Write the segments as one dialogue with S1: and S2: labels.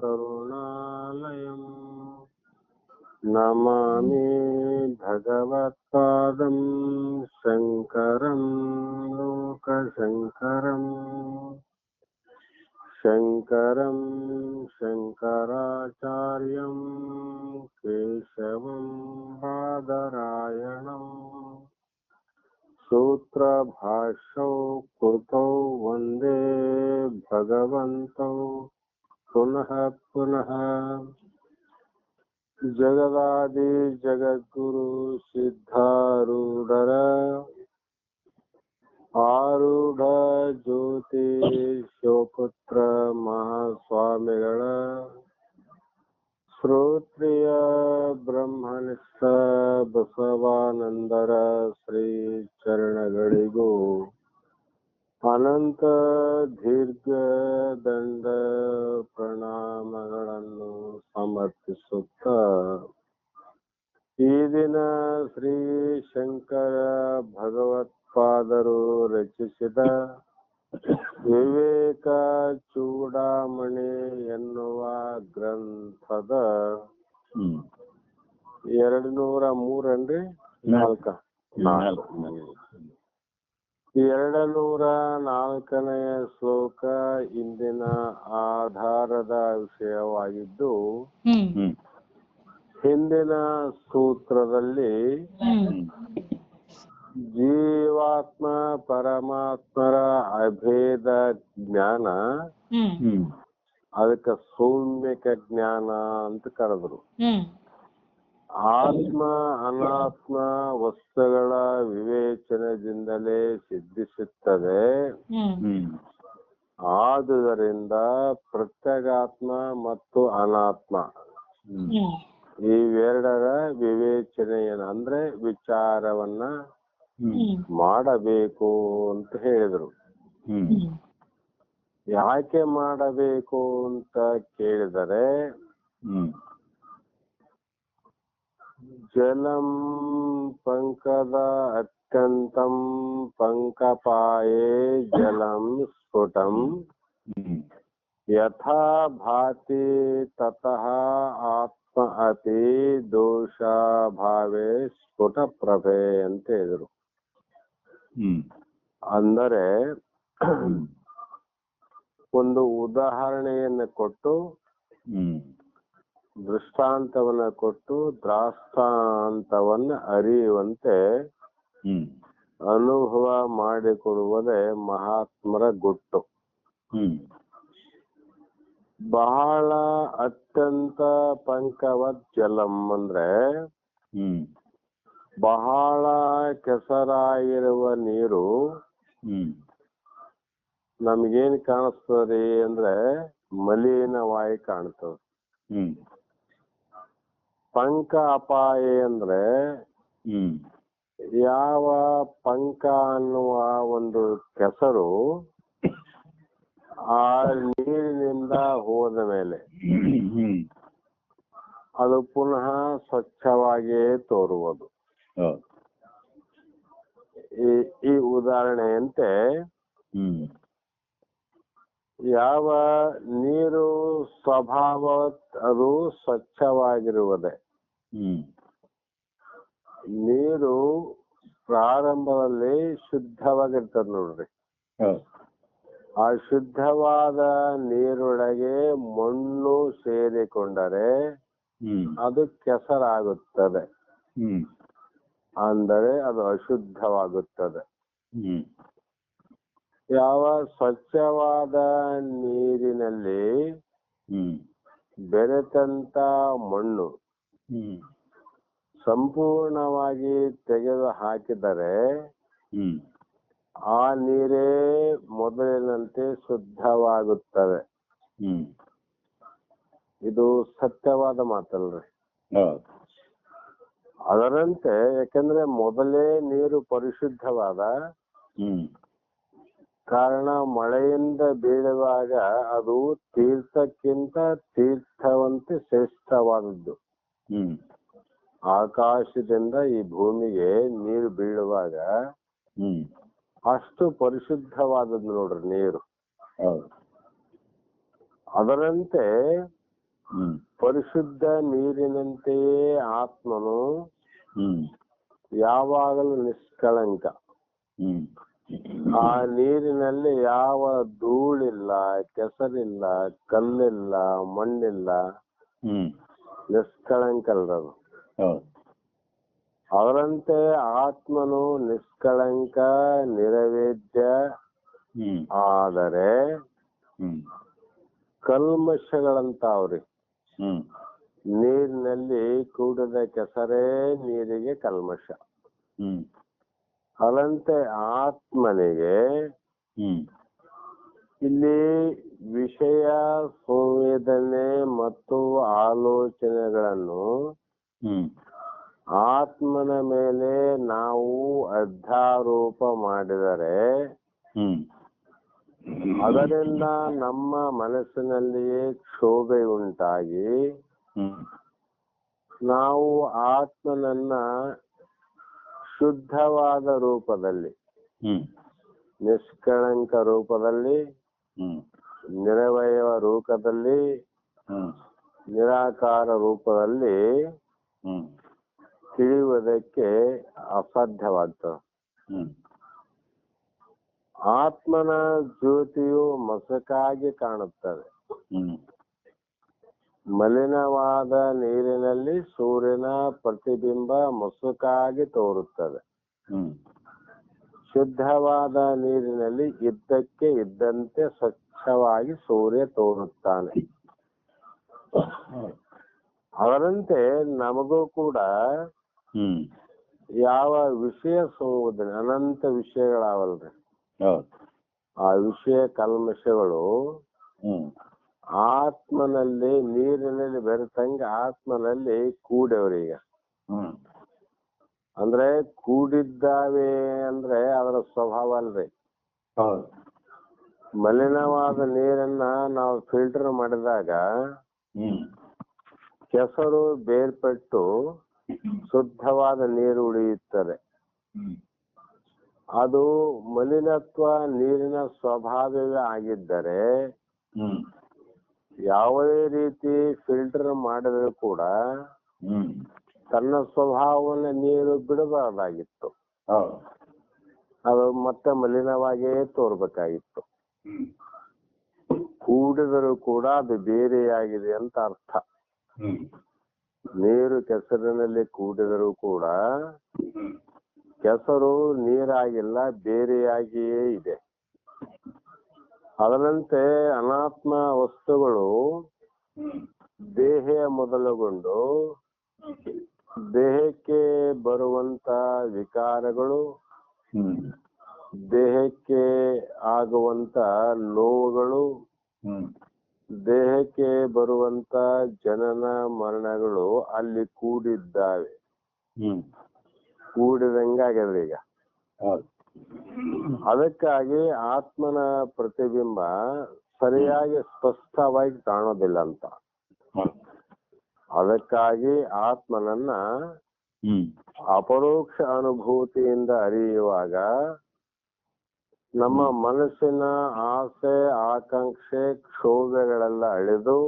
S1: ಕರುಣಾಲಯಂ ನಮಾಮಿ ಭಗವತ್ಪಾದಂ ಶಂಕರಂ ಲೋಕಶಂಕರಂ ಶಂಕರಂ ಶಂಕರಾಚಾರ್ಯಂ ಕೇಶವಂ ಬಾದರಾಯಣಂ ಸೂತ್ರಭಾಷ್ಯೌ ಕೃತೌ ವಂದೇ ಭಗವಂತೌ ಪುನಃ ಪುನಃ ಜಗದಾದಿ ಜಗದ್ಗುರು ಸಿದ್ಧಾರೂಢರ ಆರೂಢ ಜ್ಯೋತಿ ಶಿವಪುತ್ರ ಮಹಾಸ್ವಾಮಿಗಳ ಶ್ರೋತ್ರಿಯ ಬ್ರಹ್ಮನಿಷ್ಠ ಬಸವಾನಂದರ ಶ್ರೀ ಚರಣಗಳಿಗೂ ಅನಂತ ದೀರ್ಘ ದಂಡ ಪ್ರಣಾಮಗಳನ್ನು ಸಮರ್ಪಿಸುತ್ತ ಈ ದಿನ ಶ್ರೀ ಶಂಕರ ಭಗವತ್ಪಾದರು ರಚಿಸಿದ ವಿವೇಕ ಚೂಡಾಮಣಿ ಎನ್ನುವ ಗ್ರಂಥದ 203 204ನೇ ಶ್ಲೋಕ ಇಂದಿನ ಆಧಾರದ ವಿಷಯವಾಗಿದ್ದು, ಹಿಂದಿನ ಸೂತ್ರದಲ್ಲಿ ಜೀವಾತ್ಮ ಪರಮಾತ್ಮರ ಅಭೇದ ಜ್ಞಾನ, ಅದಕ್ಕೆ ಸೌಮ್ಯಕ ಜ್ಞಾನ ಅಂತ ಕರೆದ್ರು. ಆತ್ಮ ಅನಾತ್ಮ ವಸ್ತುಗಳ ವಿವೇಚನದಿಂದಲೇ ಸಿದ್ಧಿಸುತ್ತದೆ. ಆದುದರಿಂದ ಪ್ರತ್ಯಗಾತ್ಮ ಮತ್ತು ಅನಾತ್ಮ ಇವೆರಡರ ವಿವೇಚನೆಯನ್ನು ಅಂದ್ರೆ ವಿಚಾರವನ್ನ ಮಾಡಬೇಕು ಅಂತ ಹೇಳಿದ್ರು. ಯಾಕೆ ಮಾಡಬೇಕು ಅಂತ ಕೇಳಿದರೆ, ಜಲಂ ಪಂಕದ ಅತ್ಯಂತಂ ಪಂಕಪಾಯೇ ಜಲಂ ಸ್ಫುಟಂ ಯಥಾ ಭಾತಿ ತತಃ ಆತ್ಮ ಅತಿ ದೋಷಾಭಾವೇ ಸ್ಫುಟ ಪ್ರಭೆ ಅಂತ ಹೇಳಿದ್ರು. ಅಂದರೆ ಒಂದು ಉದಾಹರಣೆಯನ್ನು ಕೊಟ್ಟು, ದೃಷ್ಟಾಂತವನ್ನ ಕೊಟ್ಟು ದ್ರಾಷ್ಟಾಂತವನ್ನ ಅರಿಯುವಂತೆ ಅನುಭವ ಮಾಡಿಕೊಡುವುದೇ ಮಹಾತ್ಮರ ಗುಟ್ಟು. ಬಹಳ ಅತ್ಯಂತ ಪಂಕವತ್ ಜಲಂ ಅಂದ್ರೆ ಬಹಳ ಕೆಸರಾಗಿರುವ ನೀರು ನಮ್ಗೇನ್ ಕಾಣಿಸ್ತದ್ರಿ ಅಂದ್ರೆ ಮಲಿನವಾಗಿ ಕಾಣ್ತದ. ಪಂಕ ಅಪಾಯ ಅಂದ್ರೆ ಯಾವ ಪಂಕ ಅನ್ನುವ ಒಂದು ಕೆಸರು ಆ ನೀರಿನಿಂದ ಹೋದ ಮೇಲೆ ಅದು ಪುನಃ ಸ್ವಚ್ಛವಾಗಿಯೇ ತೋರುವುದು. ಈ ಉದಾಹರಣೆಯಂತೆ ಯಾವ ನೀರು ಸ್ವಭಾವ ಅದು ಸ್ವಚ್ಛವಾಗಿರುವುದೇ. ನೀರು ಪ್ರಾರಂಭದಲ್ಲಿ ಶುದ್ಧವಾಗಿರ್ತದೆ ನೋಡ್ರಿ. ಆ ಶುದ್ಧವಾದ ನೀರೊಳಗೆ ಮಣ್ಣು ಸೇರಿಕೊಂಡರೆ ಅದು ಕೆಸರಾಗುತ್ತದೆ, ಅಂದರೆ ಅದು ಅಶುದ್ಧವಾಗುತ್ತದೆ. ಯಾವ ಸ್ವಚ್ಛವಾದ ನೀರಿನಲ್ಲಿ ಬೆರೆತಂತ ಮಣ್ಣು ಸಂಪೂರ್ಣವಾಗಿ ತೆಗೆದು ಹಾಕಿದರೆ ಆ ನೀರೇ ಮೊದಲಿನಂತೆ ಶುದ್ಧವಾಗುತ್ತದೆ. ಇದು ಸತ್ಯವಾದ ಮಾತಲ್ರಿ. ಅದರಂತೆ ಯಾಕಂದ್ರೆ ಮೊದಲೇ ನೀರು ಪರಿಶುದ್ಧವಾದ ಕಾರಣ ಮಳೆಯಿಂದ ಬೀಳುವಾಗ ಅದು ತೀರ್ಥಕ್ಕಿಂತ ತೀರ್ಥವಂತೆ ಶ್ರೇಷ್ಠವಾದದ್ದು. ಆಕಾಶದಿಂದ ಈ ಭೂಮಿಗೆ ನೀರು ಬೀಳುವಾಗ ಅಷ್ಟು ಪರಿಶುದ್ಧವಾದದ್ದು ನೋಡ್ರಿ ನೀರು. ಅದರಂತೆ ಪರಿಶುದ್ಧ ನೀರಿನಂತೆಯೇ ಆತ್ಮನು ಯಾವಾಗಲೂ ನಿಷ್ಕಳಂಕ. ಆ ನೀರಿನಲ್ಲಿ ಯಾವ ಧೂಳಿಲ್ಲ, ಕೆಸರಿಲ್ಲ, ಕಲ್ಲಿಲ್ಲ, ಮಣ್ಣಿಲ್ಲ, ನಿಷ್ಕಳಂಕಲ್ರದು. ಅವರಂತೆ ಆತ್ಮನು ನಿಷ್ಕಳಂಕ, ನಿರವೇದ್ಯ. ಆದರೆ ಕಲ್ಮಶಗಳಂತಾವ್ರಿ. ನೀರಿನಲ್ಲಿ ಕೂಡಿದ ಕೆಸರೇ ನೀರಿಗೆ ಕಲ್ಮಶ. ಅದರಂತೆ ಆತ್ಮನಿಗೆ ಇಲ್ಲಿ ವಿಷಯ ಸಂವೇದನೆ ಮತ್ತು ಆಲೋಚನೆಗಳನ್ನು ಆತ್ಮನ ಮೇಲೆ ನಾವು ಅಧ್ಯಾರೋಪ ಮಾಡಿದರೆ ಅದರಿಂದ ನಮ್ಮ ಮನಸ್ಸಿನಲ್ಲಿಯೇ ಕ್ಷೋಭೆ ಉಂಟಾಗಿ ನಾವು ಆತ್ಮನನ್ನ ಶುದ್ಧವಾದ ರೂಪದಲ್ಲಿ, ನಿಷ್ಕಳಂಕ ರೂಪದಲ್ಲಿ, ನಿರವಯವ ರೂಪದಲ್ಲಿ, ನಿರಾಕಾರ ರೂಪದಲ್ಲಿ ತಿಳಿಯುವುದಕ್ಕೆ ಅಸಾಧ್ಯವಾಗ್ತದೆ. ಆತ್ಮನ ಜ್ಯೋತಿಯು ಮಸಕಾಗಿ ಕಾಣುತ್ತದೆ. ಮಲಿನವಾದ ನೀರಿನಲ್ಲಿ ಸೂರ್ಯನ ಪ್ರತಿಬಿಂಬ ಮಸುಕಾಗಿ ತೋರುತ್ತದೆ. ಶುದ್ಧವಾದ ನೀರಿನಲ್ಲಿ ಇದ್ದಕ್ಕೆ ಇದ್ದಂತೆ ಸ್ವಚ್ಛವಾಗಿ ಸೂರ್ಯ ತೋರುತ್ತಾನೆ. ಅದರಂತೆ ನಮಗೂ ಕೂಡ ಯಾವ ವಿಷಯ ಸಂವೇದನೆ, ಅನಂತ ವಿಷಯಗಳಾವಲ್ರಿ, ಆ ವಿಷಯ ಕಲ್ಮಶಗಳು ಆತ್ಮನಲ್ಲಿ ನೀರಿನಲ್ಲಿ ಬೆರೆತಂಗ ಆತ್ಮನಲ್ಲಿ ಕೂಡವ್ರೀಗ. ಅಂದ್ರೆ ಕೂಡಿದ್ದಾವೆ ಅಂದ್ರೆ ಅದರ ಸ್ವಭಾವ ಅಲ್ರಿ. ಮಲಿನವಾದ ನೀರನ್ನ ನಾವು ಫಿಲ್ಟರ್ ಮಾಡಿದಾಗ ಕೆಸರು ಬೇರ್ಪಟ್ಟು ಶುದ್ಧವಾದ ನೀರು ಉಳಿಯುತ್ತದೆ. ಅದು ಮಲಿನತ್ವ ನೀರಿನ ಸ್ವಭಾವವೇ ಆಗಿದ್ದರೆ ಯಾವುದೇ ರೀತಿ ಫಿಲ್ಟರ್ ಮಾಡಿದ್ರು ಕೂಡ ತನ್ನ ಸ್ವಭಾವವನ್ನು ನೀರು ಬಿಡಬಾರ್ದಾಗಿತ್ತು. ಅದು ಮತ್ತೆ ಮಲಿನವಾಗಿಯೇ ತೋರ್ಬೇಕಾಗಿತ್ತು. ಕೂಡಿದರೂ ಕೂಡ ಅದು ಬೇರೆಯಾಗಿದೆ ಅಂತ ಅರ್ಥ. ನೀರು ಕೆಸರಿನಲ್ಲಿ ಕೂಡಿದರೂ ಕೂಡ ಕೆಸರು ನೀರಾಗಿಲ್ಲ, ಬೇರೆಯಾಗಿಯೇ ಇದೆ. ಅದರಂತೆ ಅನಾತ್ಮ ವಸ್ತುಗಳು ದೇಹ ಮೊದಲುಗೊಂಡು ದೇಹಕ್ಕೆ ಬರುವಂತ ವಿಕಾರಗಳು, ದೇಹಕ್ಕೆ ಆಗುವಂತ ನೋವುಗಳು, ದೇಹಕ್ಕೆ ಬರುವಂತ ಜನನ ಮರಣಗಳು ಅಲ್ಲಿ ಕೂಡಿದ್ದಾವೆ. ಕೂಡಿದಂಗಾಗ್ಯದ್ರಿ ಈಗ. ಅದಕ್ಕಾಗಿ ಆತ್ಮನ ಪ್ರತಿಬಿಂಬ ಸರಿಯಾಗಿ ಸ್ಪಷ್ಟವಾಗಿ ಕಾಣೋದಿಲ್ಲ ಅಂತ. ಅದಕ್ಕಾಗಿ ಆತ್ಮನನ್ನ ಅಪರೋಕ್ಷ ಅನುಭೂತಿಯಿಂದ ಅರಿಯುವಾಗ ನಮ್ಮ ಮನಸ್ಸಿನ ಆಸೆ, ಆಕಾಂಕ್ಷೆ, ಕ್ಷೋಭೆಗಳೆಲ್ಲ ಅಳಿದು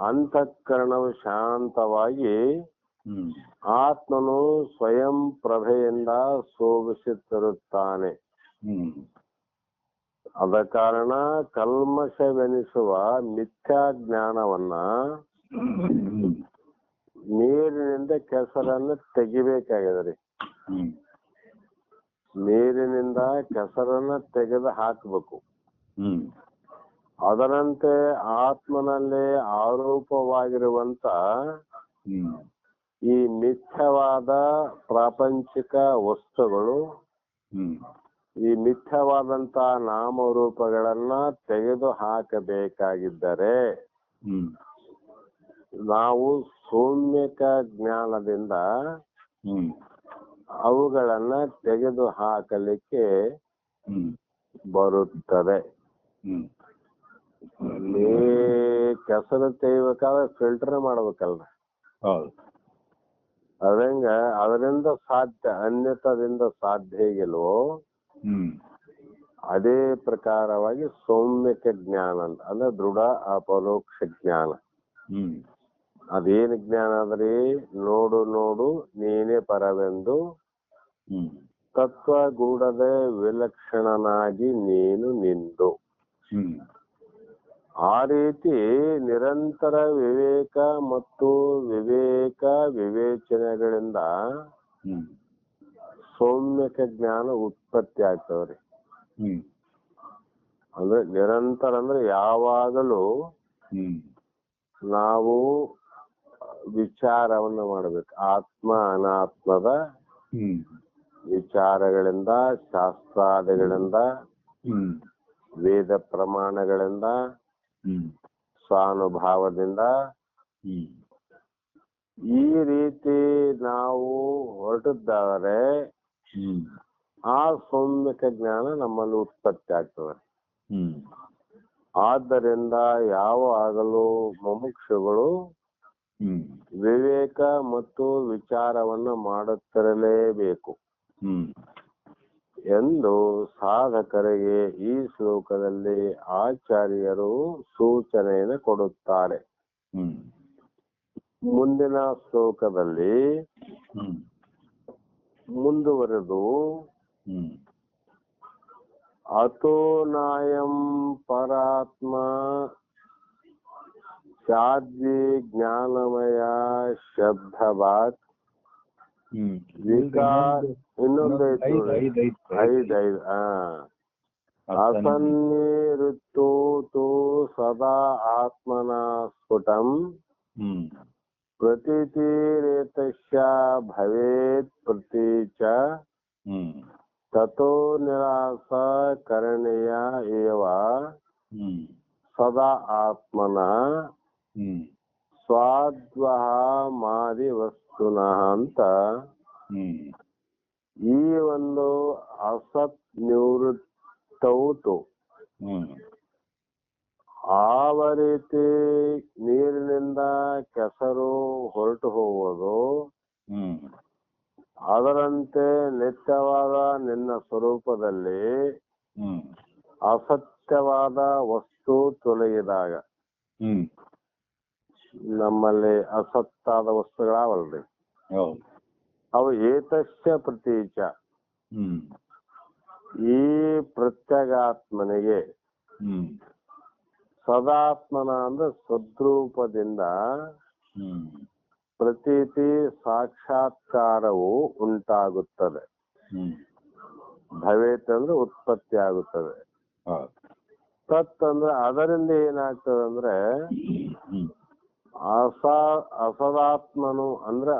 S1: ಅಂತಃಕರಣವು ಶಾಂತವಾಗಿ ಆತ್ಮನು ಸ್ವಯಂ ಪ್ರಭೆಯಿಂದ ಶೋಭಿಸುತ್ತಿರುತ್ತಾನೆ. ಆದ ಕಾರಣ ಕಲ್ಮಶವೆನಿಸುವ ಮಿಥ್ಯಾ ಜ್ಞಾನವನ್ನ ನೀರಿನಿಂದ ಕೆಸರನ್ನು ತೆಗಿಬೇಕಾಗಿದೆ. ನೀರಿನಿಂದ ಕೆಸರನ್ನ ತೆಗೆದು ಹಾಕಬೇಕು. ಅದರಂತೆ ಆತ್ಮನಲ್ಲಿ ಆರೋಪವಾಗಿರುವಂತ ಈ ಮಿಥ್ಯವಾದ ಪ್ರಾಪಂಚಿಕ ವಸ್ತುಗಳು, ಈ ಮಿಥ್ಯವಾದಂತ ನಾಮರೂಪಗಳನ್ನ ತೆಗೆದು ಹಾಕಬೇಕಾಗಿದ್ದರೆ ನಾವು ಸೌಮ್ಯಕ ಜ್ಞಾನದಿಂದ ಅವುಗಳನ್ನ ತೆಗೆದು ಹಾಕಲಿಕ್ಕೆ ಬರುತ್ತದೆ. ಕೆಸರು ತೆಗಿಬೇಕಾದ್ರೆ ಫಿಲ್ಟರ್ ಮಾಡ್ಬೇಕಲ್ರ. ಅದಂಗ ಅದರಿಂದ ಸಾಧ್ಯ, ಅನ್ಯತದಿಂದ ಸಾಧ್ಯ ಹೇಗಿಲ್ವೋ ಅದೇ ಪ್ರಕಾರವಾಗಿ ಸೌಮ್ಯಕ ಜ್ಞಾನ ಅಂತ ಅಂದ್ರೆ ದೃಢ ಅಪರೋಕ್ಷ ಜ್ಞಾನ. ಅದೇನು ಜ್ಞಾನ ಅಂದ್ರೆ ನೋಡು ನೋಡು ನೀನೇ ಪರವೆಂದು ತತ್ವಗೂಢದ ವಿಲಕ್ಷಣನಾಗಿ ನೀನು ನಿಂದು. ಆ ರೀತಿ ನಿರಂತರ ವಿವೇಕ ಮತ್ತು ವಿವೇಚನೆಗಳಿಂದ ಸೌಮ್ಯಕ ಜ್ಞಾನ ಉತ್ಪತ್ತಿ ಆಗ್ತವ್ರಿ. ಅಂದ್ರೆ ನಿರಂತರ ಅಂದ್ರೆ ಯಾವಾಗಲೂ ನಾವು ವಿಚಾರವನ್ನು ಮಾಡಬೇಕು. ಆತ್ಮ ಅನಾತ್ಮದ ವಿಚಾರಗಳಿಂದ, ಶಾಸ್ತ್ರಾದಿಗಳಿಂದ, ವೇದ ಪ್ರಮಾಣಗಳಿಂದ, ಸ್ವಾನುಭಾವದಿಂದ ಈ ರೀತಿ ನಾವು ಹೊರಟಿದ್ದಾದರೆ ಆ ಸೌಮ್ಯಕ ಜ್ಞಾನ ನಮ್ಮಲ್ಲಿ ಉತ್ಪತ್ತಿ ಆಗ್ತದೆ. ಆದ್ದರಿಂದ ಯಾವಾಗಲೂ ಮುಮುಕ್ಷುಗಳು ವಿವೇಕ ಮತ್ತು ವಿಚಾರವನ್ನು ಮಾಡುತ್ತಿರಲೇಬೇಕು ಎಂದು ಸಾಧಕರಿಗೆ ಈ ಶ್ಲೋಕದಲ್ಲಿ ಆಚಾರ್ಯರು ಸೂಚನೆಯನ್ನು ಕೊಡುತ್ತಾರೆ. ಮುಂದಿನ ಶ್ಲೋಕದಲ್ಲಿ ಮುಂದುವರೆದು ಅಥೋ ನಾಯಂ ಪರಾತ್ಮ ಸ್ಯಾದ್ವಿ ಜ್ಞಾನಮಯ ಶಬ್ದವಾತ್ ಇನ್ನೊಂದು ಐದು ಅಸನ್ನಿರುತ್ತೋ ತು ಸದಾ ಆತ್ಮನ ಸ್ಫುಟಂ ಪ್ರತೀತಿರೇತಸ್ಯ ಭವೇತ್ ಪ್ರತೀಚ ತಥೋ ನಿರಾಸ ಕರಣೀಯ ಏವ ಸದಾ ಆತ್ಮನ ಸ್ವಾದ್ವಹ ಮಾದಿ ವಸ್ತುನಃ ಅಂತ ಈ ಒಂದು ಅಸತ್ ನಿವೃತ್ತೌತು ಆವ ರೀತಿ ನೀರಿನಿಂದ ಕೆಸರು ಹೊರಟು ಹೋಗುವುದು, ಅದರಂತೆ ನಿತ್ಯವಾದ ನಿನ್ನ ಸ್ವರೂಪದಲ್ಲಿ ಅಸತ್ಯವಾದ ವಸ್ತು ತೊಲಗಿದಾಗ ನಮ್ಮಲ್ಲಿ ಅಸತ್ತಾದ ವಸ್ತುಗಳಾವಲ್ರಿ, ಅವು ಏತಸ್ಯ ಪ್ರತೀಚ ಈ ಪ್ರತ್ಯಗಾತ್ಮನಿಗೆ ಸದಾತ್ಮನ ಅಂದ್ರೆ ಸದ್ರೂಪದಿಂದ ಪ್ರತೀತಿ ಸಾಕ್ಷಾತ್ಕಾರವು ಉಂಟಾಗುತ್ತದೆ. ಭವೇತ್ ಅಂದ್ರೆ ಉತ್ಪತ್ತಿ ಆಗುತ್ತದೆ. ತತ್ ಅಂದ್ರೆ ಅದರಿಂದ ಏನಾಗ್ತದೆ ಅಂದ್ರೆ ಅಸದಾತ್ಮನು ಅಂದ್ರೆ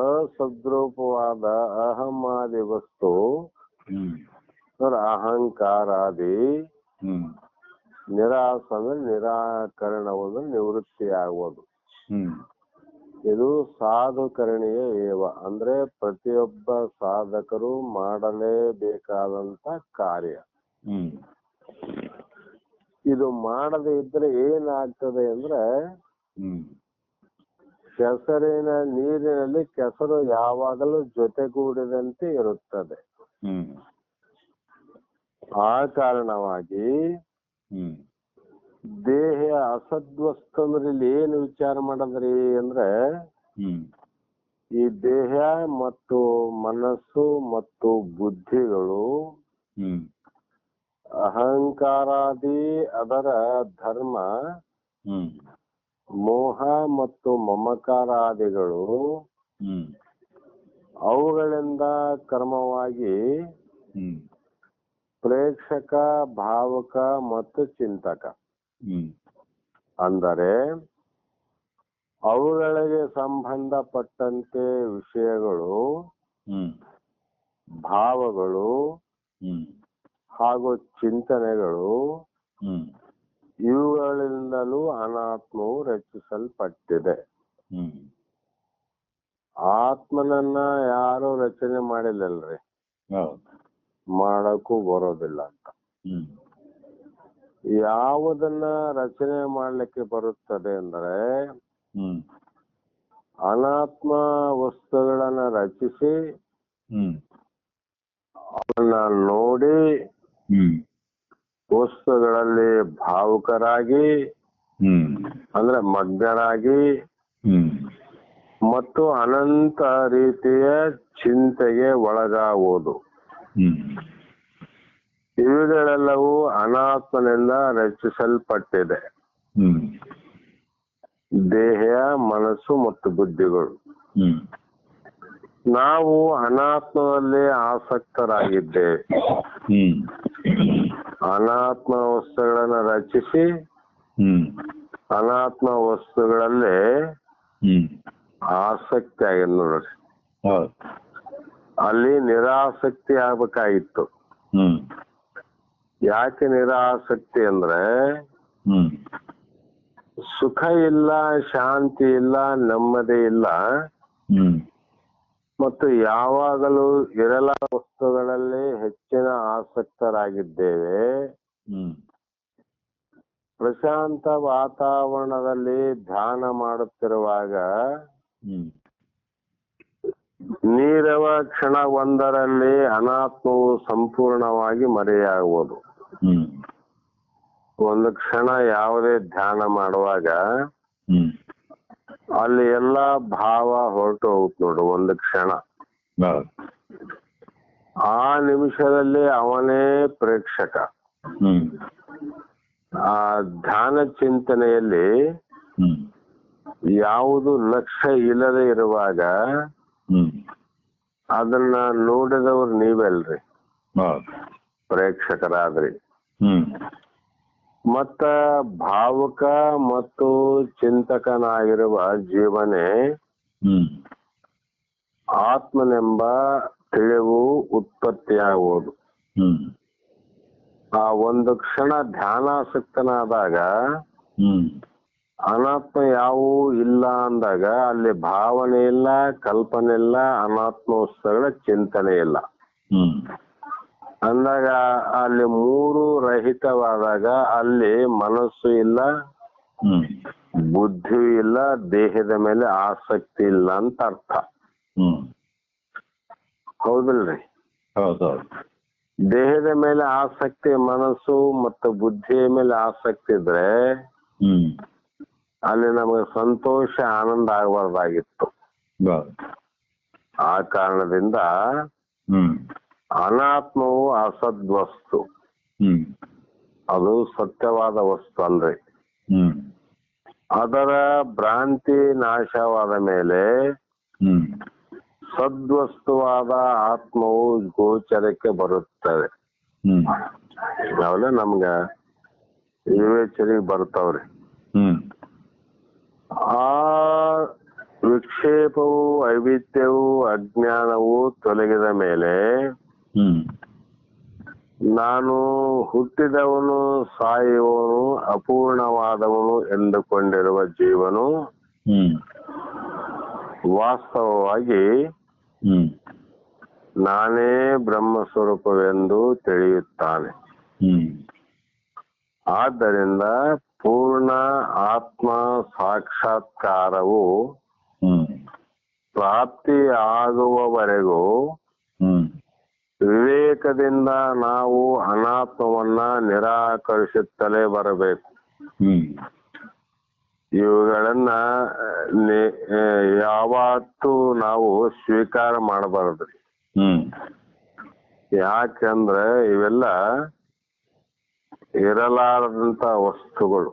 S1: ಅಸದ್ರೂಪವಾದ ಅಹಮಾದಿ ವಸ್ತು ಅಹಂಕಾರಾದಿ ನಿರಾಸ ಅಂದ್ರೆ ನಿರಾಕರಣವನ್ನು ನಿವೃತ್ತಿ ಆಗುವುದು. ಇದು ಸಾಧುಕರಣೀಯ ಏವ ಅಂದ್ರೆ ಪ್ರತಿಯೊಬ್ಬ ಸಾಧಕರು ಮಾಡಲೇಬೇಕಾದಂತ ಕಾರ್ಯ. ಇದು ಮಾಡದೇ ಇದ್ರೆ ಏನಾಗ್ತದೆ ಅಂದ್ರೆ ಕೆಸರಿನ ನೀರಿನಲ್ಲಿ ಕೆಸರು ಯಾವಾಗಲೂ ಜೊತೆಗೂಡಿದಂತೆ ಇರುತ್ತದೆ. ಆ ಕಾರಣವಾಗಿ ದೇಹ ಅಸದ್ವಸ್ತು ಅಂದ್ರೆ ಇಲ್ಲಿ ಏನು ವಿಚಾರ ಮಾಡದ್ರಿ ಅಂದ್ರೆ ಈ ದೇಹ ಮತ್ತು ಮನಸ್ಸು ಮತ್ತು ಬುದ್ಧಿಗಳು ಅಹಂಕಾರಾದಿ ಅದರ ಧರ್ಮ, ಮೋಹ ಮತ್ತು ಮಮಕಾರಾದಿಗಳು ಅವುಗಳಿಂದ ಕ್ರಮವಾಗಿ ಪ್ರೇಕ್ಷಕ, ಭಾವಕ ಮತ್ತು ಚಿಂತಕ ಅಂದರೆ ಅವುಗಳಿಗೆ ಸಂಬಂಧಪಟ್ಟಂತೆ ವಿಷಯಗಳು, ಭಾವಗಳು ಹಾಗೂ ಚಿಂತನೆಗಳು ಇವುಗಳಿಂದಲೂ ಅನಾತ್ಮವು ರಚಿಸಲ್ಪಟ್ಟಿದೆ. ಆತ್ಮನನ್ನ ಯಾರು ರಚನೆ ಮಾಡಿಲ್ಲಲ್ರಿ, ಮಾಡಕ್ಕೂ ಬರೋದಿಲ್ಲ ಅಂತ. ಯಾವುದನ್ನ ರಚನೆ ಮಾಡ್ಲಿಕ್ಕೆ ಬರುತ್ತದೆ ಅಂದ್ರೆ ಅನಾತ್ಮ ವಸ್ತುಗಳನ್ನ ರಚಿಸಿ ಅವನ್ನ ನೋಡಿ ವಸ್ತುಗಳಲ್ಲಿ ಭಾವುಕರಾಗಿ ಅಂದ್ರೆ ಮಗ್ನರಾಗಿ ಮತ್ತು ಅನಂತ ರೀತಿಯ ಚಿಂತೆಗೆ ಒಳಗಾಗುವುದು. ಇವುಗಳೆಲ್ಲವೂ ಅನಾತ್ಮನಿಂದ ರಚಿಸಲ್ಪಟ್ಟಿದೆ. ದೇಹ, ಮನಸ್ಸು ಮತ್ತು ಬುದ್ಧಿಗಳು. ನಾವು ಅನಾತ್ಮದಲ್ಲಿ ಆಸಕ್ತರಾಗಿದ್ದೇವೆ. ಅನಾತ್ಮ ವಸ್ತುಗಳನ್ನು ರಚಿಸಿ ಅನಾತ್ಮ ವಸ್ತುಗಳಲ್ಲೇ ಆಸಕ್ತಿ ಆಗಿದೆ ನೋಡ್ರಿ. ಅಲ್ಲಿ ನಿರಾಸಕ್ತಿ ಆಗ್ಬೇಕಾಗಿತ್ತು. ಯಾಕೆ ನಿರಾಸಕ್ತಿ ಅಂದ್ರೆ ಸುಖ ಇಲ್ಲ, ಶಾಂತಿ ಇಲ್ಲ, ನೆಮ್ಮದಿ ಇಲ್ಲ, ಮತ್ತು ಯಾವಾಗಲೂ ಇರಲ ವಸ್ತುಗಳಲ್ಲಿ ಹೆಚ್ಚಿನ ಆಸಕ್ತರಾಗಿದ್ದೇವೆ. ಪ್ರಶಾಂತ ವಾತಾವರಣದಲ್ಲಿ ಧ್ಯಾನ ಮಾಡುತ್ತಿರುವಾಗ ನೀರವ ಕ್ಷಣ ಒಂದರಲ್ಲಿ ಅನಾತ್ಮವು ಸಂಪೂರ್ಣವಾಗಿ ಮರೆಯಾಗುವುದು. ಒಂದು ಕ್ಷಣ ಯಾವುದೇ ಧ್ಯಾನ ಮಾಡುವಾಗ ಅಲ್ಲಿ ಎಲ್ಲಾ ಭಾವ ಹೊರಟು ಹೋಗುತ್ತೆ ನೋಡು. ಒಂದು ಕ್ಷಣ, ಆ ನಿಮಿಷದಲ್ಲಿ ಅವನೇ ಪ್ರೇಕ್ಷಕ. ಆ ಧ್ಯಾನ ಚಿಂತನೆಯಲ್ಲಿ ಯಾವುದು ಲಕ್ಷ್ಯ ಇಲ್ಲದೆ ಇರುವಾಗ ಅದನ್ನ ನೋಡಿದವ್ರು ನೀವಲ್ರಿ, ಪ್ರೇಕ್ಷಕರಾದ್ರಿ. ಮತ್ತ ಭಾವುಕ ಮತ್ತು ಚಿಂತಕನಾಗಿರುವ ಜೀವನೇ ಆತ್ಮನೆಂಬ ತಿಳಿವು ಉತ್ಪತ್ತಿಯಾಗುವುದು. ಆ ಒಂದು ಕ್ಷಣ ಧ್ಯಾನಾಸಕ್ತನಾದಾಗ ಅನಾತ್ಮ ಯಾವೂ ಇಲ್ಲ ಅಂದಾಗ ಅಲ್ಲಿ ಭಾವನೆ ಇಲ್ಲ, ಕಲ್ಪನೆ ಇಲ್ಲ, ಅನಾತ್ಮ ವಸ್ತುಗಳ ಚಿಂತನೆ ಇಲ್ಲ ಅಂದಾಗ ಅಲ್ಲಿ ಮೂರು ರಹಿತವಾದಾಗ ಅಲ್ಲಿ ಮನಸ್ಸು ಇಲ್ಲ, ಬುದ್ಧಿ ಇಲ್ಲ, ದೇಹದ ಮೇಲೆ ಆಸಕ್ತಿ ಇಲ್ಲ ಅಂತ ಅರ್ಥ. ಹೌದಿಲ್ರಿ?
S2: ಹೌದೌದು.
S1: ದೇಹದ ಮೇಲೆ ಆಸಕ್ತಿ, ಮನಸ್ಸು ಮತ್ತು ಬುದ್ಧಿಯ ಮೇಲೆ ಆಸಕ್ತಿ ಇದ್ರೆ ಅಲ್ಲಿ ನಮಗೆ ಸಂತೋಷ, ಆನಂದ ಆಗಬಾರ್ದಾಗಿತ್ತು. ಆ ಕಾರಣದಿಂದ ಅನಾತ್ಮವು ಅಸದ್ವಸ್ತು, ಅದು ಸತ್ಯವಾದ ವಸ್ತು ಅಲ್ರಿ. ಅದರ ಭ್ರಾಂತಿ ನಾಶವಾದ ಮೇಲೆ ಸದ್ವಸ್ತುವಾದ ಆತ್ಮವು ಗೋಚರಕ್ಕೆ ಬರುತ್ತದೆ. ಅವೆಲ್ಲ ನಮ್ಗ ವಿವೇಚನೆಗೆ ಬರ್ತಾವ್ರಿ. ಆ ವಿಕ್ಷೇಪವು, ಅವಿದ್ಯವು, ಅಜ್ಞಾನವು ತೊಲಗಿದ ಮೇಲೆ ನಾನು ಹುಟ್ಟಿದವನು, ಸಾಯುವವನು, ಅಪೂರ್ಣವಾದವನು ಎಂದುಕೊಂಡಿರುವ ಜೀವನು ವಾಸ್ತವವಾಗಿ ನಾನೇ ಬ್ರಹ್ಮಸ್ವರೂಪವೆಂದು ತಿಳಿಯುತ್ತಾನೆ. ಆದ್ದರಿಂದ ಪೂರ್ಣ ಆತ್ಮ ಸಾಕ್ಷಾತ್ಕಾರವು ಪ್ರಾಪ್ತಿ ಆಗುವವರೆಗೂ ವಿವೇಕದಿಂದ ನಾವು ಅನಾತ್ಮವನ್ನ ನಿರಾಕರಿಸುತ್ತಲೇ ಬರಬೇಕು. ಇವುಗಳನ್ನ ಯಾವತ್ತೂ ನಾವು ಸ್ವೀಕಾರ ಮಾಡಬಾರದ್ರಿ. ಯಾಕಂದ್ರೆ ಇವೆಲ್ಲ ಇರಲಾರದಂತ ವಸ್ತುಗಳು,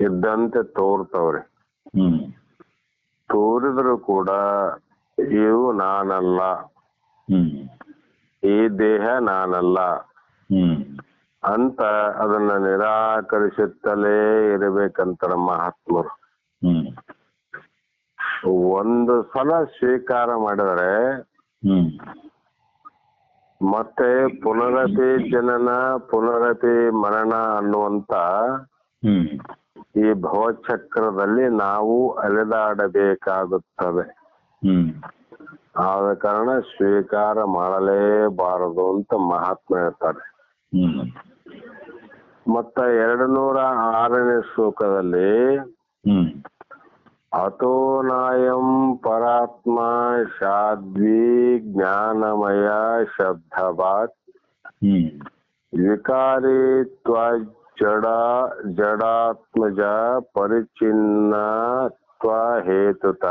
S1: ಇದ್ದಂತೆ ತೋರ್ತವ್ರಿ. ತೋರಿದ್ರು ಕೂಡ ಇವು ನಾನಲ್ಲ, ಈ ದೇಹ ನಾನಲ್ಲ ಅಂತ ಅದನ್ನ ನಿರಾಕರಿಸುತ್ತಲೇ ಇರಬೇಕಂತಾರ ಮಹಾತ್ಮರು. ಒಂದು ಸಲ ಸ್ವೀಕಾರ ಮಾಡಿದರೆ ಮತ್ತೆ ಪುನರಪಿ ಜನನ, ಪುನರಪಿ ಮರಣ ಅನ್ನುವಂತ ಈ ಭವಚಕ್ರದಲ್ಲಿ ನಾವು ಅಲೆದಾಡಬೇಕಾಗುತ್ತದೆ. ಆದ ಕಾರಣ ಸ್ವೀಕಾರ ಮಾಡಲೇಬಾರದು ಅಂತ ಮಹಾತ್ಮ ಹೇಳ್ತಾರೆ. ಮತ್ತ 206ನೇ ಶ್ಲೋಕದಲ್ಲಿ ಅಥೋ ನಾಯಂ ಪರಾತ್ಮ ಶಾದ್ವಿ ಜ್ಞಾನಮಯ ಶಬ್ದವಾತ್ ವಿಕಾರಿತ್ವ ಜಡ ಜಡಾತ್ಮಜ ಪರಿಚಿನ್ನತ್ವ ಹೇತುತ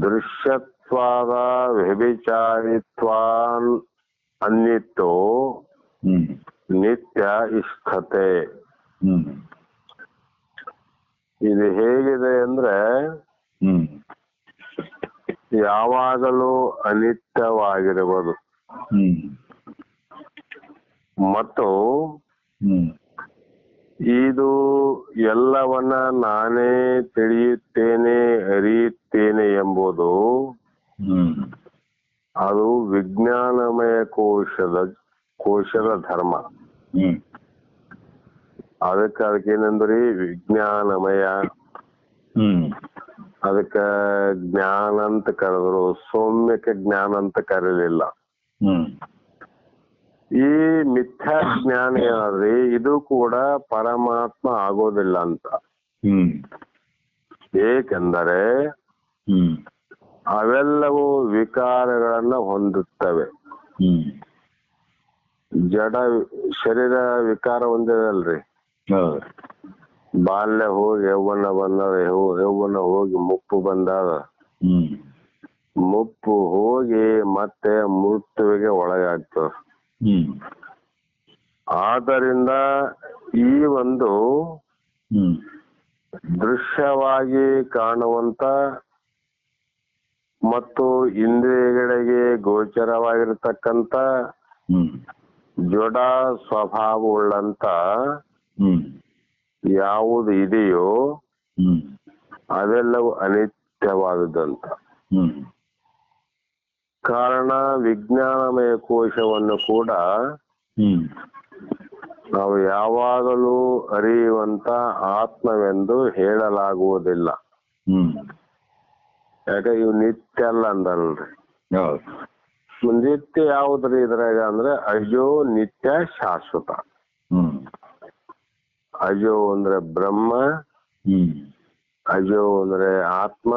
S1: ದೃಶ್ಯತ್ವಾದ ವ್ಯಭಿಚಾರಿತ್ವಾನ್ ಅನ್ವಿತೋ ನಿತ್ಯ ಇಷ್ಠತೆ. ಇದು ಹೇಗಿದೆ ಅಂದ್ರೆ ಯಾವಾಗಲೂ ಅನಿತ್ಯವಾಗಿರುವುದು ಮತ್ತು ಇದು ಎಲ್ಲವನ್ನ ನಾನೇ ತಿಳಿಯುತ್ತೇನೆ ಅರಿಯುತ್ತೇನೆ ಎಂಬುದು ಅದು ವಿಜ್ಞಾನಮಯ ಕೋಶದ ಧರ್ಮ. ಅದಕ್ಕೇನಂದ್ರಿ ವಿಜ್ಞಾನಮಯ, ಅದಕ್ಕ ಜ್ಞಾನ ಅಂತ ಕರೆದ್ರು, ಸೌಮ್ಯಕ್ಕೆ ಜ್ಞಾನ ಅಂತ ಕರೀಲಿಲ್ಲ. ಈ ಮಿಥ್ಯಾ ಜ್ಞಾನ ಏನಾದ್ರಿ ಇದು ಕೂಡ ಪರಮಾತ್ಮ ಆಗೋದಿಲ್ಲ ಅಂತ. ಏಕೆಂದರೆ ಅವೆಲ್ಲವೂ ವಿಕಾರಗಳನ್ನ ಹೊಂದುತ್ತವೆ. ಜಡ ಶರೀರ ವಿಕಾರ ಹೊಂದಿದಲ್ರಿ. ಬಾಲ್ಯ ಹೋಗಿ ಯೌವನ ಬಂದದ, ಯೌವನ ಹೋಗಿ ಮುಪ್ಪು ಬಂದಾದ, ಮುಪ್ಪು ಹೋಗಿ ಮತ್ತೆ ಮೃತ್ಯುವಿಗೆ ಒಳಗಾಗ್ತದೆ. ಆದ್ದರಿಂದ ಈ ಒಂದು ದೃಶ್ಯವಾಗಿ ಕಾಣುವಂತ ಮತ್ತು ಇಂದ್ರಿಯಗಳಿಗೆ ಗೋಚರವಾಗಿರ್ತಕ್ಕಂಥ ಜಡ ಸ್ವಭಾವವುಳ್ಳಂತ ಯಾವುದು ಇದೆಯೋ ಅದೆಲ್ಲವೂ ಅನಿತ್ಯವಾದುದಂತ. ಕಾರಣ ವಿಜ್ಞಾನಮಯ ಕೋಶವನ್ನು ಕೂಡ ನಾವು ಯಾವಾಗಲೂ ಅರಿಯುವಂತ ಆತ್ಮವೆಂದು ಹೇಳಲಾಗುವುದಿಲ್ಲ. ಯಾಕೆ ಇವು ನಿತ್ಯ ಅಲ್ಲ ಅಂದಲ್ರಿ. ನಿತ್ಯ ಯಾವುದ್ರಿ ಇದ್ರಾಗ ಅಂದ್ರೆ ಅಜೋ ನಿತ್ಯ ಶಾಶ್ವತ. ಅಜೋ ಅಂದ್ರೆ ಬ್ರಹ್ಮ, ಅಜೋ ಅಂದ್ರೆ ಆತ್ಮ,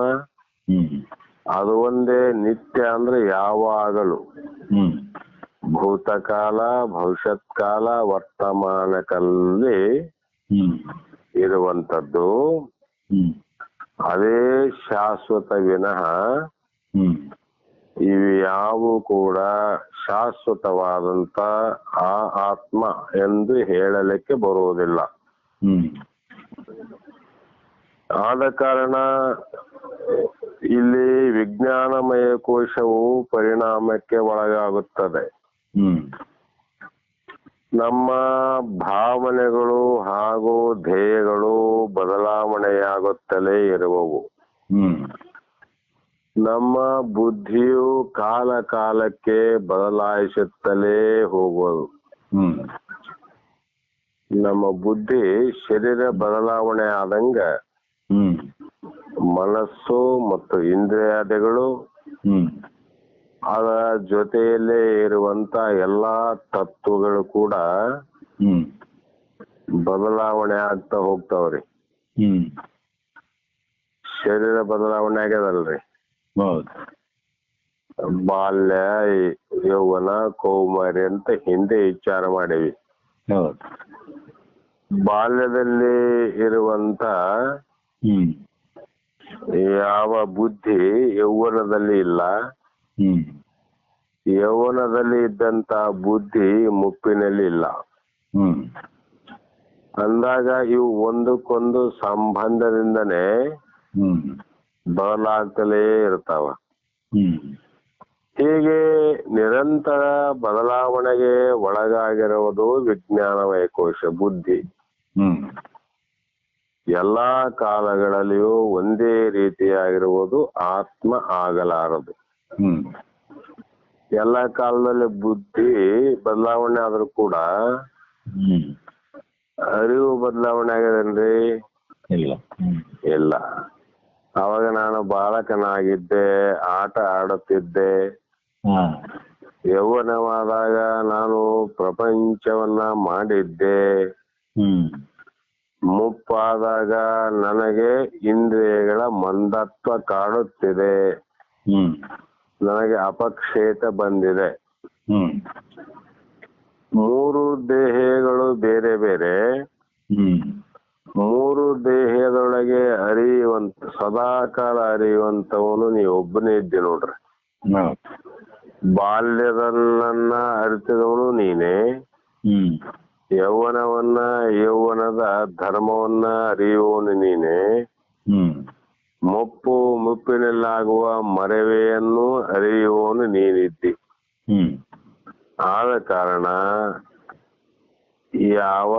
S1: ಅದು ಒಂದೇ. ನಿತ್ಯ ಅಂದ್ರೆ ಯಾವಾಗಲೂ, ಭೂತಕಾಲ, ಭವಿಷ್ಯತ್ ಕಾಲ, ವರ್ತಮಾನ ಕಾಲದಲ್ಲಿ ಇರುವಂತದ್ದು. ಅದೇ ಶಾಶ್ವತ ವಿನಃ ಇವು ಯಾವು ಕೂಡ ಶಾಶ್ವತವಾದಂತ ಆ ಆತ್ಮ ಎಂದು ಹೇಳಲಿಕ್ಕೆ ಬರುವುದಿಲ್ಲ. ಆದ ಕಾರಣ ಇಲ್ಲಿ ವಿಜ್ಞಾನಮಯ ಕೋಶವು ಪರಿಣಾಮಕ್ಕೆ ಒಳಗಾಗುತ್ತದೆ. ನಮ್ಮ ಭಾವನೆಗಳು ಹಾಗೂ ಧ್ಯೇಯಗಳು ಬದಲಾವಣೆಯಾಗುತ್ತಲೇ ಇರುವವು. ನಮ್ಮ ಬುದ್ಧಿಯು ಕಾಲ ಕಾಲಕ್ಕೆ ಬದಲಾಯಿಸುತ್ತಲೇ ಹೋಗುವುದು. ನಮ್ಮ ಬುದ್ಧಿ ಶರೀರ ಬದಲಾವಣೆ ಆದಂಗ ಮನಸ್ಸು ಮತ್ತು ಇಂದ್ರಿಯಾದಿಗಳು ಅದರ ಜೊತೆಯಲ್ಲೇ ಇರುವಂತ ಎಲ್ಲಾ ತತ್ವಗಳು ಕೂಡ ಬದಲಾವಣೆ ಆಗ್ತಾ ಹೋಗ್ತಾವ್ರಿ. ಶರೀರ ಬದಲಾವಣೆ ಆಗ್ಯದಲ್ರಿ. ಬಾಲ್ಯ, ಯೌವನ, ಕೌಮಾರಿ ಅಂತ ಹಿಂದೆ ವಿಚಾರ ಮಾಡೇವಿ. ಬಾಲ್ಯದಲ್ಲಿ ಇರುವಂತ ಯಾವ ಬುದ್ಧಿ ಯೌವನದಲ್ಲಿ ಇಲ್ಲ, ಯೌವನದಲ್ಲಿ ಇದ್ದಂತ ಬುದ್ಧಿ ಮುಪ್ಪಿನಲ್ಲಿ ಇಲ್ಲ ಅಂದಾಗ ಇವು ಒಂದಕ್ಕೊಂದು ಸಂಬಂಧದಿಂದನೇ ಬದಲಾಗ್ತಲೇ ಇರ್ತಾವ. ಹೀಗೆ ನಿರಂತರ ಬದಲಾವಣೆಗೆ ಒಳಗಾಗಿರುವುದು ವಿಜ್ಞಾನಮಯ ಕೋಶ ಬುದ್ಧಿ. ಎಲ್ಲಾ ಕಾಲಗಳಲ್ಲಿಯೂ ಒಂದೇ ರೀತಿಯಾಗಿರುವುದು ಆತ್ಮ ಆಗಲಾರದು. ಎಲ್ಲಾ ಕಾಲದಲ್ಲಿ ಬುದ್ಧಿ ಬದಲಾವಣೆ ಆದ್ರೂ ಕೂಡ ಅರಿವು ಬದಲಾವಣೆ ಆಗದೇನ್ರಿ? ಇಲ್ಲ. ಅವಾಗ ನಾನು ಬಾಲಕನಾಗಿದ್ದೆ, ಆಟ ಆಡುತ್ತಿದ್ದೆ. ಯೌವನವಾದಾಗ ನಾನು ಪ್ರಪಂಚವನ್ನ ಮಾಡಿದ್ದೆ. ಮುಪ್ಪಾದಾಗ ನನಗೆ ಇಂದ್ರಿಯಗಳ ಮಂದತ್ವ ಕಾಡುತ್ತಿದೆ, ನನಗೆ ಅಪಕ್ಷೇತ ಬಂದಿದೆ. ಮೂರು ದೇಹಗಳು ಬೇರೆ ಬೇರೆ. ಮೂರು ದೇಹದೊಳಗೆ ಸದಾಕಾಲ ಅರಿಯುವಂತವನು ನೀವೊಬ್ಬನೇ ಇದ್ದಿ ನೋಡ್ರಿ. ಬಾಲ್ಯದನ್ನ ಅರಿತಿದವನು ನೀನೇ. ಯೌವನದ ಧರ್ಮವನ್ನ ಅರಿಯುವವನು ನೀನೇ. ಮುಪ್ಪಿನಲ್ಲಾಗುವ ಮರೆವೆಯನ್ನು ಅರಿಯುವವನು ನೀನಿದ್ದಿ. ಆದ ಕಾರಣ ಯಾವ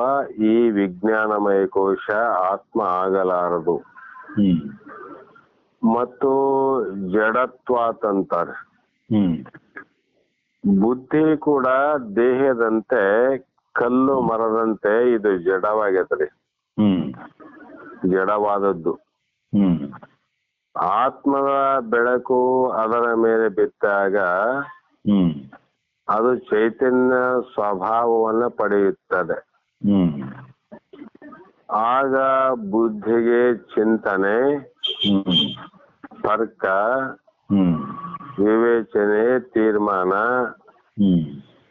S1: ಈ ವಿಜ್ಞಾನಮಯ ಕೋಶ ಆತ್ಮ ಆಗಲಾರದು. ಮತ್ತು ಜಡತ್ವಾತಂತಾರೆ. ಬುದ್ಧಿ ಕೂಡ ದೇಹದಂತೆ ಕಲ್ಲು ಮರದಂತೆ ಇದು ಜಡವಾಗೈತ್ರಿ, ಜಡವಾದದ್ದು. ಆತ್ಮದ ಬೆಳಕು ಅದರ ಮೇಲೆ ಬಿದ್ದಾಗ ಅದು ಚೈತನ್ಯ ಸ್ವಭಾವವನ್ನ ಪಡೆಯುತ್ತದೆ. ಆಗ ಬುದ್ಧಿಗೆ ಚಿಂತನೆ, ತರ್ಕ, ವಿವೇಚನೆ, ತೀರ್ಮಾನ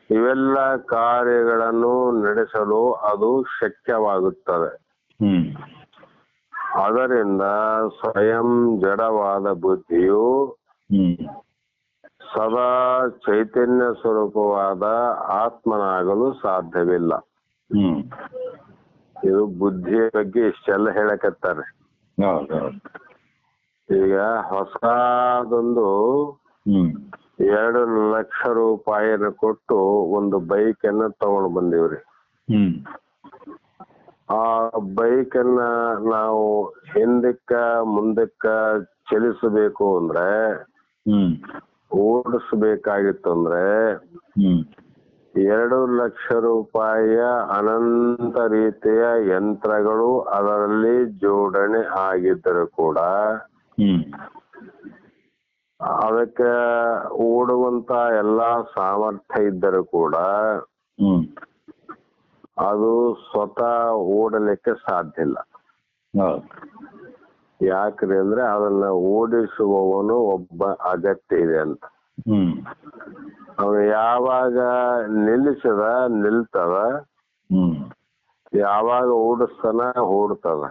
S1: ಇವೆಲ್ಲ ಕಾರ್ಯಗಳನ್ನು ನಡೆಸಲು ಅದು ಶಕ್ಯವಾಗುತ್ತದೆ. ಅದರಿಂದ ಸ್ವಯಂ ಜಡವಾದ ಬುದ್ಧಿಯು ಸದಾ ಚೈತನ್ಯ ಸ್ವರೂಪವಾದ ಆತ್ಮನಾಗಲು ಸಾಧ್ಯವಿಲ್ಲ. ಇದು ಬುದ್ಧಿಯ ಬಗ್ಗೆ ಇಷ್ಟೆಲ್ಲ ಹೇಳಕತ್ತಾರೆ. ಈಗ ಹೊಸದೊಂದು 2 ಲಕ್ಷ ರೂಪಾಯಿನ ಕೊಟ್ಟು ಒಂದು ಬೈಕ್ ಅನ್ನ ತಗೊಂಡು ಬಂದಿವ್ರಿ. ಆ ಬೈಕ್ ಅನ್ನ ನಾವು ಹಿಂದಕ್ಕ ಮುಂದಕ್ಕ ಚಲಿಸಬೇಕು ಅಂದ್ರೆ, ಓಡಿಸ್ಬೇಕಾಗಿತ್ತು ಅಂದ್ರೆ 2 ಲಕ್ಷ ರೂಪಾಯಿಯ ಅನಂತ ರೀತಿಯ ಯಂತ್ರಗಳು ಅದರಲ್ಲಿ ಜೋಡಣೆ ಆಗಿದ್ದರೂ ಕೂಡ ಅದಕ್ಕೆ ಓಡುವಂತ ಎಲ್ಲಾ ಸಾಮರ್ಥ್ಯ ಇದ್ದರೂ ಕೂಡ ಅದು ಸ್ವತಃ ಓಡಲಿಕ್ಕೆ ಸಾಧ್ಯ ಇಲ್ಲ. ಯಾಕ್ರಿ ಅಂದ್ರೆ ಅದನ್ನ ಓಡಿಸುವವನು ಒಬ್ಬ ಅಗತ್ಯ ಇದೆ ಅಂತ. ಅವನು ಯಾವಾಗ ನಿಲ್ತದ, ಯಾವಾಗ ಓಡಿಸ್ತಾನ ಓಡ್ತದ.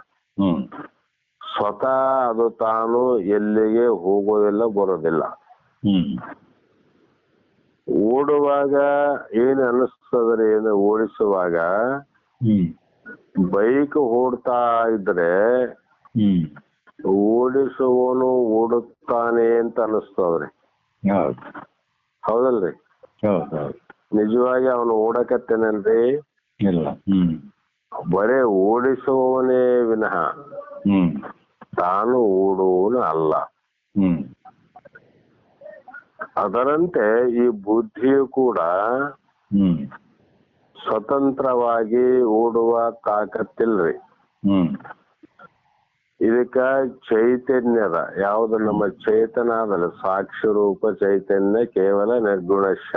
S1: ಸ್ವತಃ ಅದು ತಾನು ಎಲ್ಲಿಗೆ ಹೋಗೋದಿಲ್ಲ, ಬರೋದಿಲ್ಲ. ಓಡುವಾಗ ಏನ್ ಅನಿಸ್ತದ್ರಿ, ಏನು ಓಡಿಸುವಾಗ ಬೈಕ್ ಓಡ್ತಾ ಇದ್ರೆ ಓಡಿಸುವವನು ಓಡುತ್ತಾನೆ ಅಂತ ಅನಿಸ್ತದ್ರಿ. ಹೌದಲ್ರಿ? ನಿಜವಾಗಿ ಅವನು ಓಡಕತ್ತೇನಲ್ರಿ? ಇಲ್ಲ. ಬರೇ ಓಡಿಸುವವನೇ ವಿನಃ ತಾನು ಓಡುವವನು ಅಲ್ಲ. ಅದರಂತೆ ಈ ಬುದ್ಧಿಯು ಕೂಡ ಸ್ವತಂತ್ರವಾಗಿ ಓಡುವ ತಾಕತ್ತಿಲ್ರಿ. ಇದಕ್ಕ ಚೈತನ್ಯದ ಯಾವ್ದು ನಮ್ಮ ಚೇತನ ಅದಲ್ಲ, ಸಾಕ್ಷಿ ರೂಪ ಚೈತನ್ಯ ಕೇವಲ ನಿರ್ಗುಣಶ.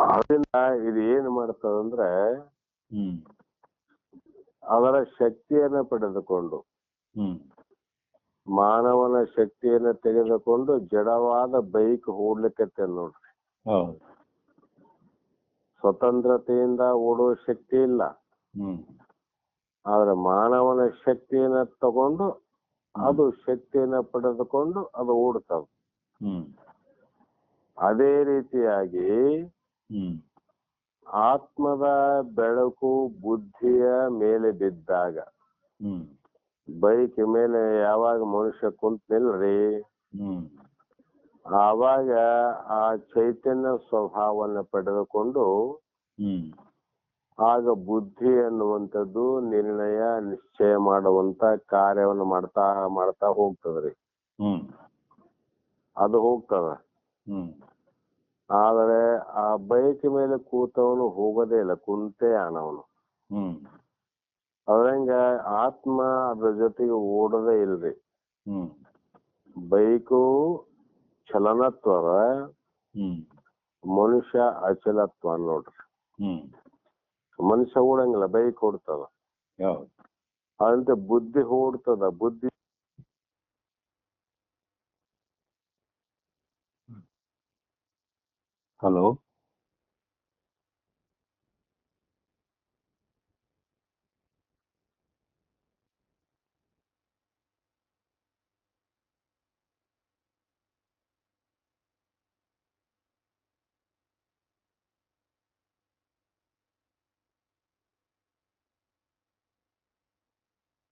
S1: ಅದರಿಂದ ಇದು ಏನ್ ಮಾಡ್ತದಂದ್ರೆ ಅದರ ಶಕ್ತಿಯನ್ನ ಪಡೆದುಕೊಂಡು, ಮಾನವನ ಶಕ್ತಿಯನ್ನ ತೆಗೆದುಕೊಂಡು ಜಡವಾದ ಬೈಕ್ ಓಡ್ಲಿಕ್ಕೆ ನೋಡ್ರಿ. ಸ್ವತಂತ್ರತೆಯಿಂದ ಓಡುವ ಶಕ್ತಿ ಇಲ್ಲ. ಆದ್ರೆ ಮಾನವನ ಶಕ್ತಿಯನ್ನ ತಗೊಂಡು ಅದು ಶಕ್ತಿಯನ್ನ ಪಡೆದುಕೊಂಡು ಅದು ಓಡ್ತಾವ. ಅದೇ ರೀತಿಯಾಗಿ ಆತ್ಮದ ಬೆಳಕು ಬುದ್ಧಿಯ ಮೇಲೆ ಬಿದ್ದಾಗ, ಬೈಕ್ ಮೇಲೆ ಯಾವಾಗ ಮನುಷ್ಯ ಕುಂತ ನಿಲ್ರಿ ಆವಾಗ ಆ ಚೈತನ್ಯ ಸ್ವಭಾವವನ್ನು ಪಡೆದುಕೊಂಡು ಆಗ ಬುದ್ಧಿ ಅನ್ನುವಂಥದ್ದು ನಿರ್ಣಯ ನಿಶ್ಚಯ ಮಾಡುವಂತ ಕಾರ್ಯವನ್ನು ಮಾಡ್ತಾ ಮಾಡ್ತಾ ಹೋಗ್ತದ್ರಿ. ಅದು ಹೋಗ್ತದ. ಆದ್ರೆ ಆ ಬೈಕ್ ಮೇಲೆ ಕೂತವನು ಹೋಗೋದೇ ಇಲ್ಲ, ಕುಂತೇ ಆನವನು. ಅದ್ರಂಗ ಆತ್ಮ ಅದ್ರ ಜೊತೆಗೆ ಓಡೋದೇ ಇಲ್ರಿ. ಬೈಕು ಚಲನತ್ವದ, ಮನುಷ್ಯ ಅಚಲತ್ವ ನೋಡ್ರಿ. ಮನುಷ್ಯ ಓಡಂಗಿಲ್ಲ, ಬೈಕ್ ಓಡ್ತದ. ಅದಂತೆ ಬುದ್ಧಿ ಓಡ್ತದ. ಬುದ್ಧಿ